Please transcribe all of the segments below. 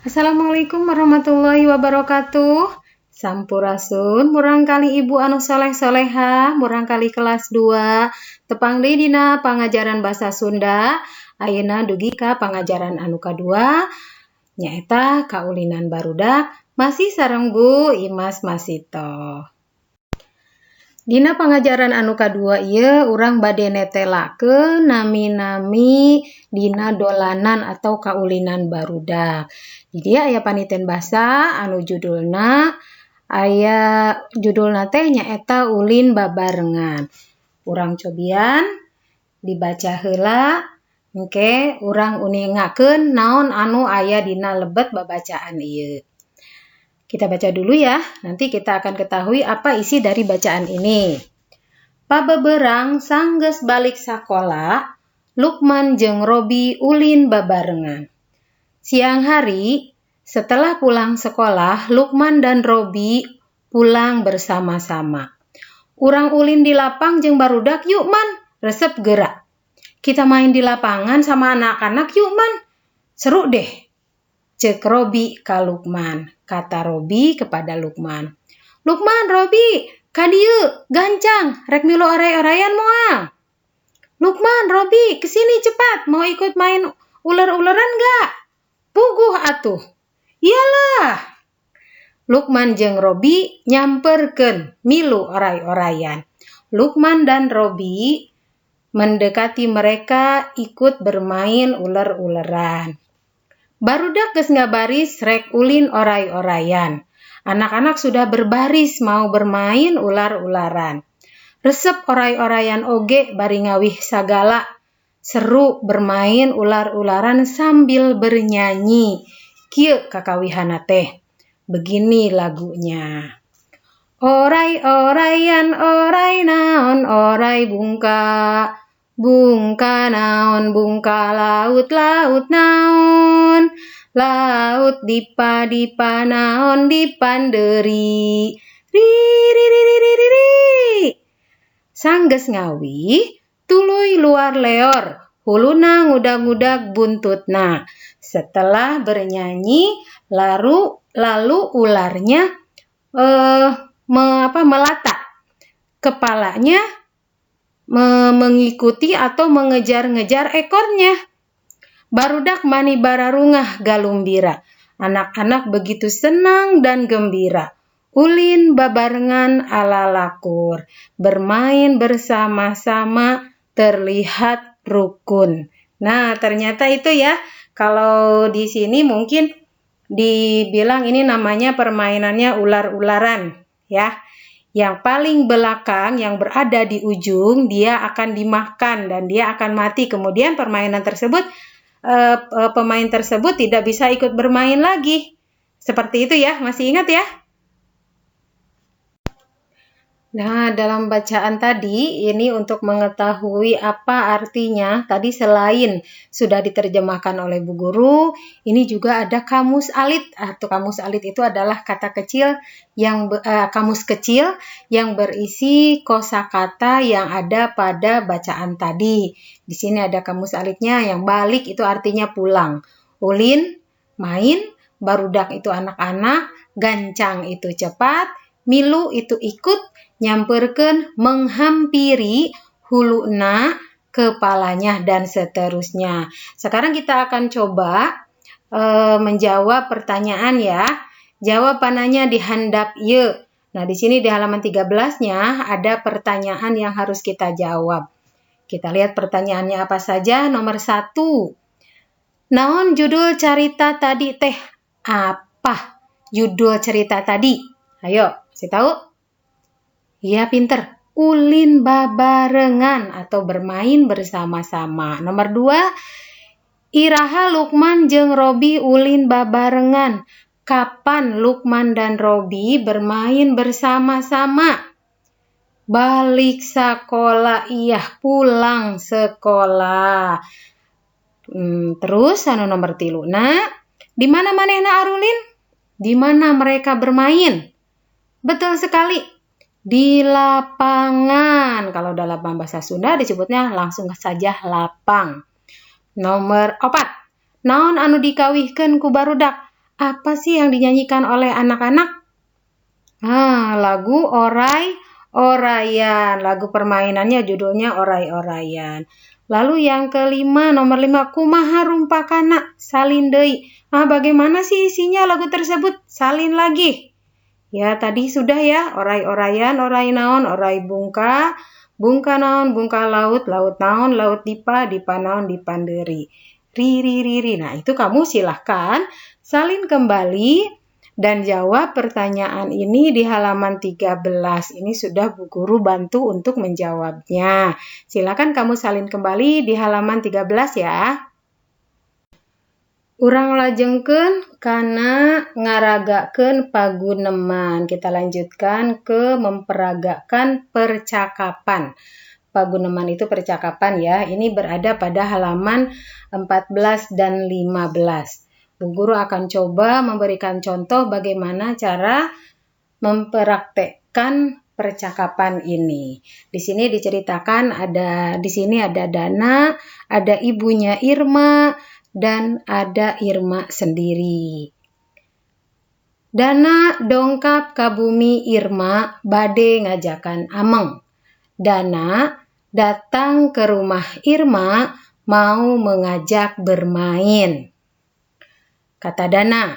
Assalamualaikum warahmatullahi wabarakatuh. Sampurasun, murang kali ibu anu soleh-soleha, murang kali kelas 2, tepang deui dina pangajaran basa Sunda. Ayeuna dugi ka pangajaran anu kadua, nyaeta kaulinan barudak, masih sareng Bu Imas Masito. Dina pangajaran anu kadua ieu urang bade netelakeun nami-nami dina dolanan atau kaulinan barudak. Jadi aya paniten basa anu judulna teh nyaeta ulin babarengan. Urang cobian dibaca heula engke urang uningakeun naon anu aya dina lebet babacaan ieu. Kita baca dulu ya, nanti kita akan ketahui apa isi dari bacaan ini. Pabeberang sanggeus balik sakola, Lukman jeung Robi ulin babarengan. Siang hari, setelah pulang sekolah, Lukman dan Robi pulang bersama-sama. Urang ulin di lapang jeung barudak, yuk man, resep gerak. Kita main di lapangan sama anak-anak yuk man, seru deh. Cek Robi ka Lukman. Kata Robi kepada Lukman. Lukman, Robi, ka dieu, gancang, rek milu oray-orayan moal. Lukman, Robi, kesini cepat, mau ikut main uler-uleran gak? Puguh atuh. Iyalah. Lukman jeung Robi nyamperkeun milu oray-orayan. Lukman dan Robi mendekati mereka ikut bermain uler-uleran. Barudak geus ngabaris rek ulin oray-orayan. Anak-anak sudah berbaris mau bermain ular-ularan. Resep oray-orayan oge bari ngawih sagala. Seru bermain ular-ularan sambil bernyanyi. Kieu kakawihana teh. Begini lagunya. Oray-orayan, oray naon, oray bungka. Bungka naon, bungka laut-laut naon. Laut dipa-dipa naon dipanderi. Ri. Sanggeus ngawi, tuluy luar leor. Huluna ngudag-ngudag buntutna. Setelah bernyanyi, lalu ularnya melata. Kepalanya mengikuti atau mengejar-ngejar ekornya. Barudak mani bararungah galumbira. Anak-anak begitu senang dan gembira. Ulin babarengan ala lakur. Bermain bersama-sama terlihat rukun. Nah, ternyata itu ya. Kalau di sini mungkin dibilang ini namanya permainannya ular-ularan ya. Yang paling belakang yang berada di ujung dia akan dimakan dan dia akan mati. Kemudian pemain tersebut tidak bisa ikut bermain lagi. Seperti itu ya, masih ingat ya? Nah, dalam bacaan tadi, ini untuk mengetahui apa artinya, tadi selain sudah diterjemahkan oleh Bu Guru, ini juga ada kamus alit, atau kamus alit itu adalah kata kecil, kamus kecil yang berisi kosakata yang ada pada bacaan tadi. Di sini ada kamus alitnya, yang balik itu artinya pulang. Ulin, main, barudak itu anak-anak, gancang itu cepat, milu itu ikut, nyamperkeun, menghampiri, huluna, kepalanya, dan seterusnya. Sekarang kita akan coba menjawab pertanyaan ya. Jawabannya di handap ieu. Nah, di sini di halaman 13-nya ada pertanyaan yang harus kita jawab. Kita lihat pertanyaannya apa saja. Nomor 1. Naon judul cerita tadi teh? Apa judul cerita tadi? Ayo, kasih tahu. Iya, pinter. Ulin babarengan atau bermain bersama-sama. Nomor 2, iraha Lukman jeung Robi ulin babarengan. Kapan Lukman dan Robi bermain bersama-sama? Balik sekolah, iya pulang sekolah. Terus anu nomor 3. Di mana manehna arulin? Di mana mereka bermain? Betul sekali. Di lapangan. Kalau dalam bahasa Sunda disebutnya langsung saja lapang. Nomor 4. Naon anu dikawihkeun ku barudak? Apa sih yang dinyanyikan oleh anak-anak? Lagu Oray-Orayan. Lagu permainannya judulnya Oray-Orayan. Lalu yang kelima, nomor 5, kumaha rumpakana salin deui. Bagaimana sih isinya lagu tersebut? Salin lagi. Ya, tadi sudah ya, oray-orayan, oray naon, oray bungka, bungka naon, bungka laut, laut naon, laut dipa, dipa naon, dipanderi. Riri. Nah, itu kamu silahkan salin kembali dan jawab pertanyaan ini di halaman 13. Ini sudah Bu Guru bantu untuk menjawabnya. Silakan kamu salin kembali di halaman 13 ya. Urang lajengkeun kana ngaragakeun paguneman. Kita lanjutkan ke memperagakan percakapan. Paguneman itu percakapan ya. Ini berada pada halaman 14 dan 15. Bu Guru akan coba memberikan contoh bagaimana cara mempraktekkan percakapan ini. Di sini diceritakan di sini ada Dana, ada ibunya Irma, dan ada Irma sendiri. Dana dongkap ka bumi Irma bade ngajakan Ameng. Dana datang ke rumah Irma mau mengajak bermain. Kata Dana,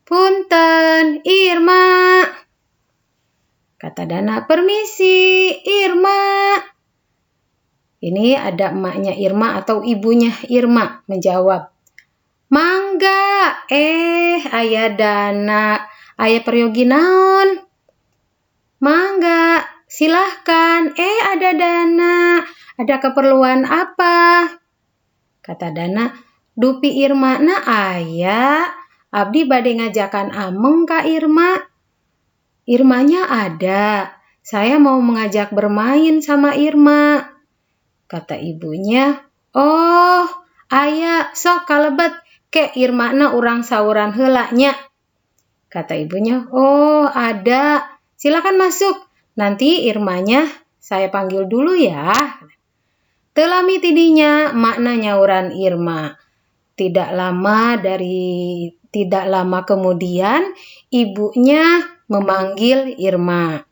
punten Irma. Kata Dana, permisi Irma. Ini ada emaknya Irma atau ibunya Irma menjawab, mangga, aya Dana, aya peryogi naon? Mangga, silahkan, ada Dana, ada keperluan apa? Kata Dana, dupi Irma na aya, abdi bade ngajakan Ameng ka Irma. Irmanya ada, saya mau mengajak bermain sama Irma. Kata ibunya, oh, aya sok kalebet ke Irmana urang sauran heula nya. Kata ibunya, oh ada, silakan masuk. Nanti Irmanya saya panggil dulu ya. Telami tidinya makna nyauran Irma. Tidak lama kemudian ibunya memanggil Irma.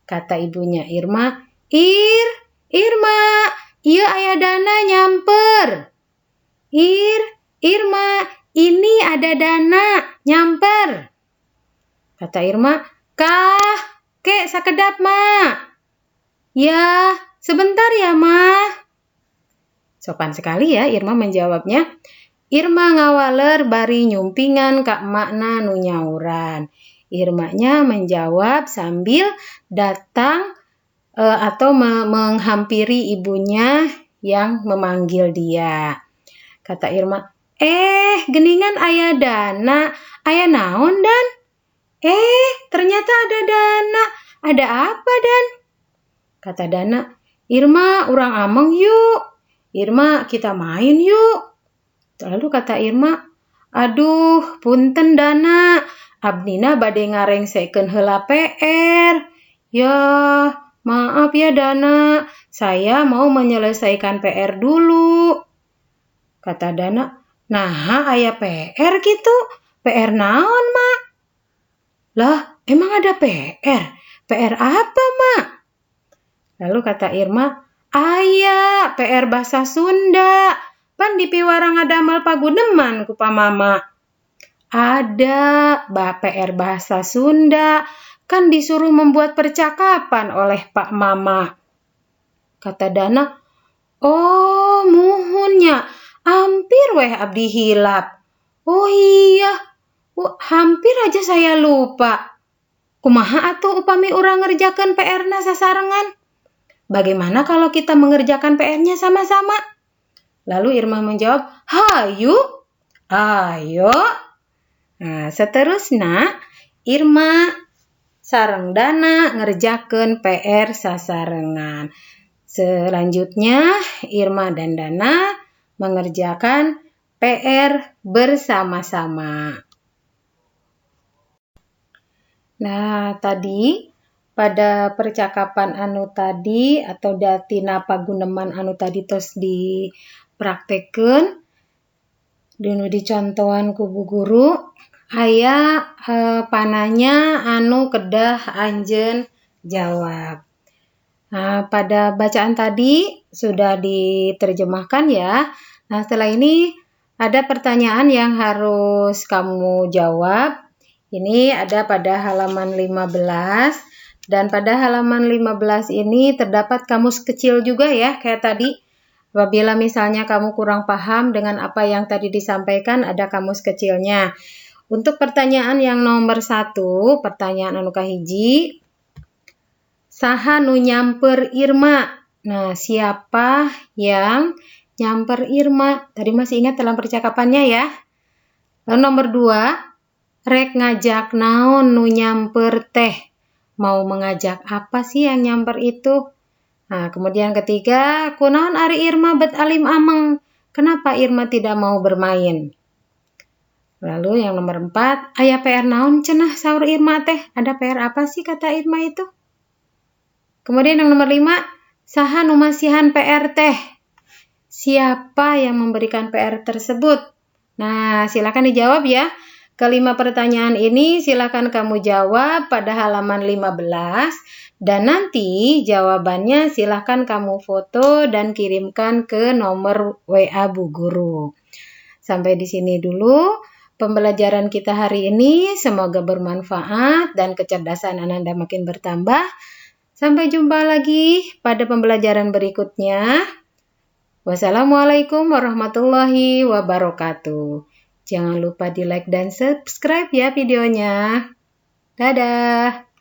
Kata ibunya Irma, Irma, ieu aya Dana nyamper. Irma, ini ada Dana nyamper. Kata Irma, kah, kek sakedap Ma. Ya, sebentar ya Ma. Sopan sekali ya Irma menjawabnya. Irma ngawaler bari nyumpingan ka emakna nu nyauran. Irmanya menjawab sambil datang atau menghampiri ibunya yang memanggil dia. Kata Irma, geningan aya Dana, aya naon Dan? Ternyata ada Dana, ada apa Dan? Kata Dana, Irma urang Ameng yuk, Irma kita main yuk. Lalu kata Irma, aduh punten Dana, abdina bade ngarengsekeun heula PR. Ya, maaf ya Dana, saya mau menyelesaikan PR dulu. Kata Dana, nah aya PR gitu, PR naon Mak? Lah, emang ada PR? PR apa Mak? Lalu kata Irma, aya PR bahasa Sunda, pan di piwarang ngadamel paguneman ku pamama. Ada PR bahasa Sunda, kan disuruh membuat percakapan oleh Pak Mama. Kata Dana, oh muhunnya, hampir weh abdi hilap. Oh iya, hampir aja saya lupa. Kumaha atuh upami urang ngerjakeun PR-na sasarengan? Bagaimana kalau kita mengerjakan PR-nya sama-sama? Lalu Irma menjawab, hayu, ayo. Nah, seterusnya Irma sareng Dana ngerjakeun PR sasarengan. Selanjutnya Irma dan Dana mengerjakan PR bersama-sama. Nah, tadi pada percakapan anu tadi atau datina paguneman anu tadi tos dipraktekeun dinu dicontohan ku Bu Guru, aya pananya anu kedah anjeun jawab. Nah, pada bacaan tadi sudah diterjemahkan ya. Nah, setelah ini ada pertanyaan yang harus kamu jawab. Ini ada pada halaman 15. Dan pada halaman 15 ini terdapat kamus kecil juga ya, kayak tadi. Apabila misalnya kamu kurang paham dengan apa yang tadi disampaikan, ada kamus kecilnya. Untuk pertanyaan yang nomor 1, pertanyaan anu kahiji, saha nu nyamper Irma? Nah, siapa yang nyamper Irma? Tadi masih ingat dalam percakapannya ya. Lalu nomor 2, rek ngajak naon nu nyamper teh? Mau mengajak apa sih yang nyamper itu? Nah, kemudian ketiga, kunaon ari Irma bet alim ameng? Kenapa Irma tidak mau bermain? Lalu yang nomor 4, aya PR naon cenah saur Irma teh? Ada PR apa sih kata Irma itu? Kemudian yang nomor 5, saha nu masihan PR teh? Siapa yang memberikan PR tersebut? Nah, silakan dijawab ya. Kelima pertanyaan ini silakan kamu jawab pada halaman 15 dan nanti jawabannya silakan kamu foto dan kirimkan ke nomor WA Bu Guru. Sampai di sini dulu pembelajaran kita hari ini. Semoga bermanfaat dan kecerdasan Ananda makin bertambah. Sampai jumpa lagi pada pembelajaran berikutnya. Wassalamualaikum warahmatullahi wabarakatuh. Jangan lupa di like dan subscribe ya videonya. Dadah.